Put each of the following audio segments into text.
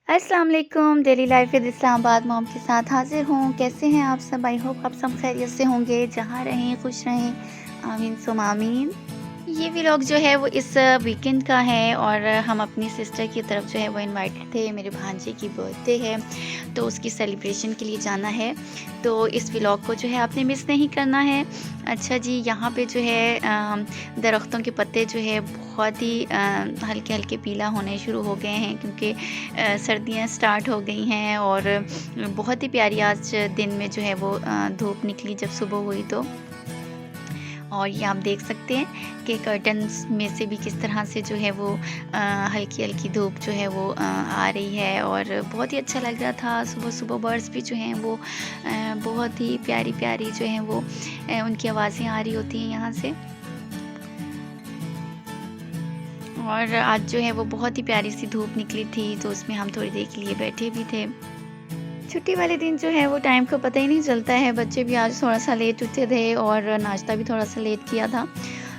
अस्सलाम वालेकुम। Daily life with Islamabad mom के साथ हाजिर हूँ। कैसे हैं आप सब? आई होप आप सब खैरियत से होंगे। जहाँ रहें खुश रहें, आमीन सुम आमीन। ये व्लॉग जो है वो इस वीकेंड का है और हम अपनी सिस्टर की तरफ जो है वो इनवाइटेड थे। मेरे भांजे की बर्थडे है तो उसकी सेलिब्रेशन के लिए जाना है। तो इस व्लॉग को जो है आपने मिस नहीं करना है। अच्छा जी, यहाँ पे जो है दरख्तों के पत्ते जो है बहुत ही हल्के हल्के पीला होने शुरू हो गए हैं क्योंकि सर्दियाँ स्टार्ट हो गई हैं और बहुत ही प्यारी आज दिन में जो है वो धूप निकली जब सुबह हुई तो। और ये आप देख सकते हैं कि कर्टन्स में से भी किस तरह से जो है वो हल्की हल्की धूप जो है वो आ रही है और बहुत ही अच्छा लग रहा था। सुबह सुबह बर्ड्स भी जो हैं वो बहुत ही प्यारी प्यारी जो हैं वो उनकी आवाज़ें आ रही होती हैं यहाँ से। और आज जो है वो बहुत ही प्यारी सी धूप निकली थी तो उसमें हम थोड़ी देर के लिए बैठे भी थे। छुट्टी वाले दिन जो है वो टाइम का पता ही नहीं चलता है। बच्चे भी आज थोड़ा-सा लेट उठे थे और नाश्ता भी थोड़ा-सा लेट किया था।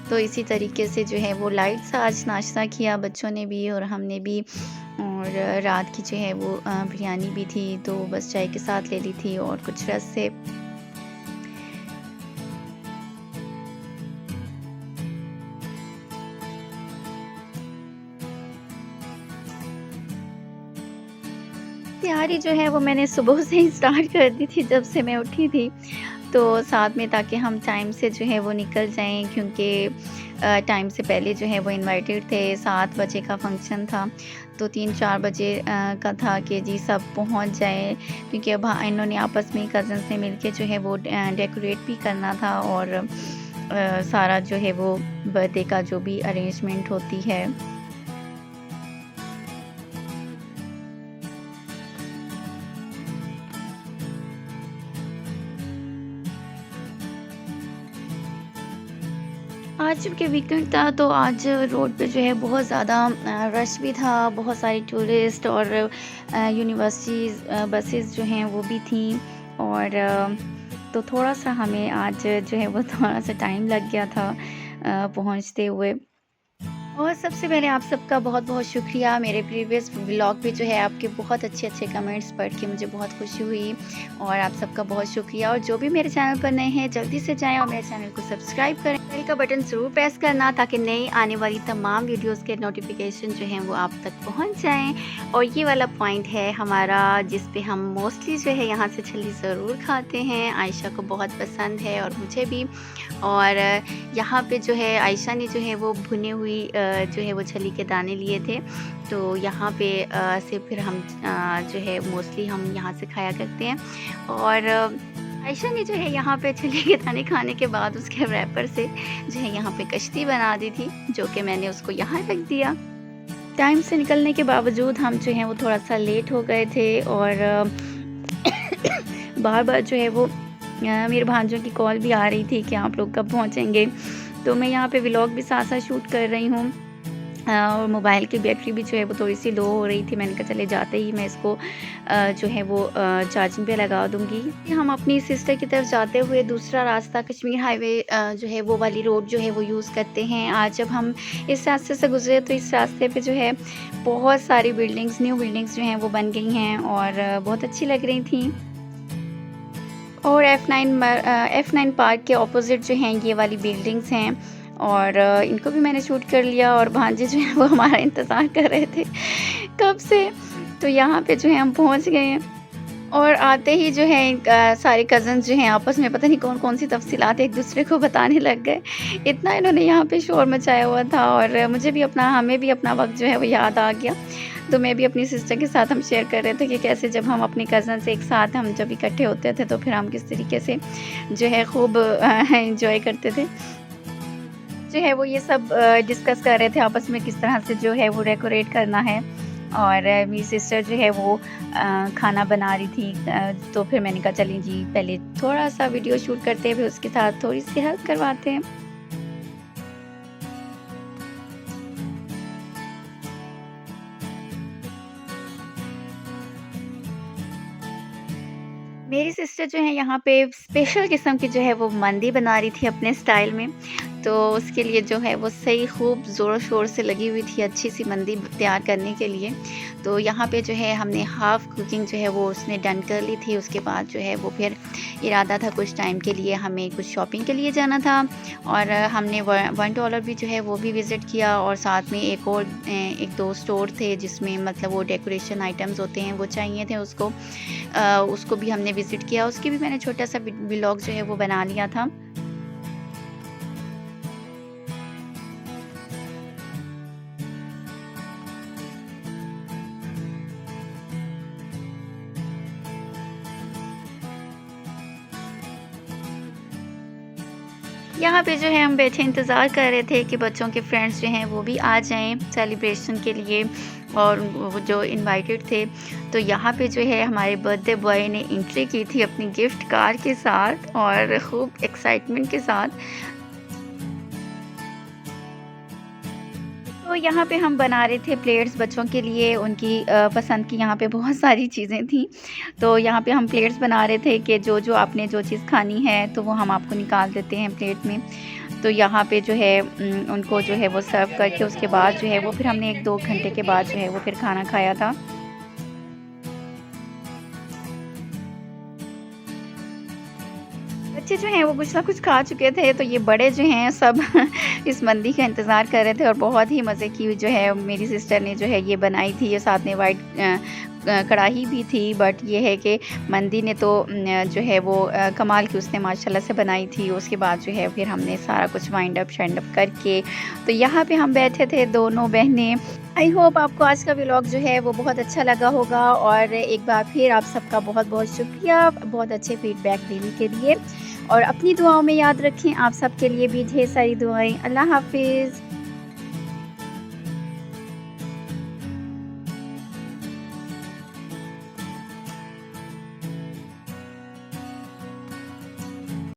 तो इसी तरीके से जो है वो लाइट सा आज नाश्ता किया बच्चों ने भी और हमने भी। और रात की जो है वो बिरयानी भी थी तो बस चाय के साथ ले ली थी और कुछ रस से। तैयारी जो है वो मैंने सुबह से ही स्टार्ट कर दी थी जब से मैं उठी थी। तो साथ में ताकि हम टाइम से जो है वो निकल जाएँ क्योंकि टाइम से पहले जो है वो इनवाइटेड थे। 7 बजे का फंक्शन था तो 3-4 बजे का था कि जी सब पहुंच जाए क्योंकि अब इन्होंने आपस में कज़न्स ने मिलके जो है वो डेकोरेट भी करना था और सारा जो है वो बर्थडे का जो भी अरेंजमेंट होती है। आज चूँकि वीकेंड था तो आज रोड पे जो है बहुत ज़्यादा रश भी था, बहुत सारे टूरिस्ट और यूनिवर्सिटीज़ बसेस जो हैं वो भी थीं। और तो थोड़ा-सा हमें आज जो है वो थोड़ा-सा टाइम लग गया था पहुँचते हुए। और सबसे पहले आप सबका बहुत-बहुत शुक्रिया। मेरे प्रीवियस व्लॉग पे जो है आपके बहुत अच्छे-अच्छे कमेंट्स पढ़ के मुझे बहुत खुशी हुई और आप सबका बहुत शुक्रिया। और जो भी मेरे चैनल पर नए हैं जल्दी से जाएँ और मेरे चैनल को सब्सक्राइब करें। बेल का बटन ज़रूर प्रेस करना ताकि नई आने वाली तमाम वीडियोज़ के नोटिफिकेशन जो हैं वो आप तक पहुँच जाएँ। और ये वाला पॉइंट है हमारा जिस पे हम मोस्टली जो है यहाँ से छल्ली ज़रूर खाते हैं। आयशा को बहुत पसंद है और मुझे भी। और यहाँ पे जो है आयशा ने जो है वो भुनी हुई जो है वो छली के दाने लिए थे तो यहाँ पे से फिर हम जो है मोस्टली हम यहाँ से खाया करते हैं। और आयशा ने जो है यहाँ पे छली के दाने खाने के बाद उसके रैपर से जो है यहाँ पे कश्ती बना दी थी जो कि मैंने उसको यहाँ रख दिया। टाइम से निकलने के बावजूद हम जो हैं वो थोड़ा सा लेट हो गए थे और बार बार जो है वो मेरे भांजों की कॉल भी आ रही थी कि आप लोग कब पहुँचेंगे। तो मैं यहाँ पे व्लॉग भी साथ साथ शूट कर रही हूँ और मोबाइल की बैटरी भी जो है वो थोड़ी सी लो हो रही थी। मैंने कहा चले जाते ही मैं इसको जो है वो चार्जिंग पे लगा दूँगी। हम अपनी सिस्टर की तरफ जाते हुए दूसरा रास्ता कश्मीर हाईवे जो है वो वाली रोड जो है वो यूज़ करते हैं। आज जब हम इस रास्ते से गुजरे तो इस रास्ते पे जो है बहुत सारी बिल्डिंग्स, न्यू बिल्डिंग्स जो हैं वो बन गई हैं और बहुत अच्छी लग रही थी। और F9 पार्क के ऑपोज़िट जो हैं ये वाली बिल्डिंग्स हैं और इनको भी मैंने शूट कर लिया और भांजे जो हैं वो हमारा इंतज़ार कर रहे थे कब से। तो यहाँ पे जो है हम पहुँच गए हैं और आते ही जो है सारे कज़न्स जो हैं आपस में पता नहीं कौन-कौन सी तफ़सीलात एक दूसरे को बताने लग गए। इतना इन्होंने यहाँ पे शोर मचाया हुआ था और मुझे भी हमें भी अपना वक़्त जो है वो याद आ गया। तो मैं भी अपनी सिस्टर के साथ हम शेयर कर रहे थे कि कैसे जब हम अपने कज़न्स एक साथ हम जब इकट्ठे होते थे तो फिर हम किस तरीके से जो है खूब एंजॉय करते थे। जो है वो ये सब डिस्कस कर रहे थे आपस में किस तरह से जो है वो डेकोरेट करना है। और मेरी सिस्टर जो है वो खाना बना रही थी तो फिर मैंने कहा चलें जी पहले थोड़ा-सा वीडियो शूट करते हैं फिर उसके साथ थोड़ी-सी हेल्प करवाते हैं। मेरी सिस्टर जो है यहाँ पे स्पेशल किस्म की जो है वो मंदी बना रही थी अपने स्टाइल में। तो उसके लिए जो है वो सही खूब ज़ोर-शोर से लगी हुई थी अच्छी-सी मंदी तैयार करने के लिए। तो यहाँ पे जो है हमने हाफ़ कुकिंग जो है वो उसने डन कर ली थी। उसके बाद जो है वो फिर इरादा था कुछ टाइम के लिए हमें कुछ शॉपिंग के लिए जाना था और हमने $1 भी जो है वो भी विज़िट किया और साथ में एक और 1-2 स्टोर थे जिसमें मतलब वो डेकोरेशन आइटम्स होते हैं वो चाहिए थे उसको। उसको भी हमने विज़िट किया। उसकी भी मैंने छोटा-सा व्लॉग जो है वो बना लिया था। यहाँ पे जो है हम बैठे इंतज़ार कर रहे थे कि बच्चों के फ्रेंड्स जो हैं वो भी आ जाएँ सेलिब्रेशन के लिए और वो जो इनवाइटेड थे। तो यहाँ पे जो है हमारे बर्थडे बॉय ने एंट्री की थी अपनी गिफ्ट कार के साथ और खूब एक्साइटमेंट के साथ। तो यहाँ पे हम बना रहे थे प्लेट्स बच्चों के लिए उनकी पसंद की यहाँ पे बहुत सारी चीज़ें थी। तो यहाँ पे हम प्लेट्स बना रहे थे कि जो आपने जो चीज़ खानी है तो वो हम आपको निकाल देते हैं प्लेट में। तो यहाँ पे जो है उनको जो है वो सर्व करके उसके बाद जो है वो फिर हमने 1-2 घंटे के बाद जो है वो फिर खाना खाया था। बच्चे जो हैं वो कुछ ना कुछ खा चुके थे, तो ये बड़े जो हैं सब इस मंदी का इंतज़ार कर रहे थे और बहुत ही मज़े की जो है मेरी सिस्टर ने जो है ये बनाई थी। ये साथ में वाइट कढ़ाई भी थी, बट ये है कि मंदी ने तो जो है वो कमाल की उसने माशाल्लाह से बनाई थी। उसके बाद जो है फिर हमने सारा कुछ वाइंड अप शाइंड अप करके तो यहाँ पे हम बैठे थे दोनों बहनें। आई होप आपको आज का व्लॉग जो है वो बहुत अच्छा लगा होगा और एक बार फिर आप सबका बहुत-बहुत शुक्रिया बहुत अच्छे फीडबैक देने के लिए और अपनी दुआओं में याद रखें। आप सबके लिए भी ढेर सारी दुआएँ। अल्लाह हाफ़िज़।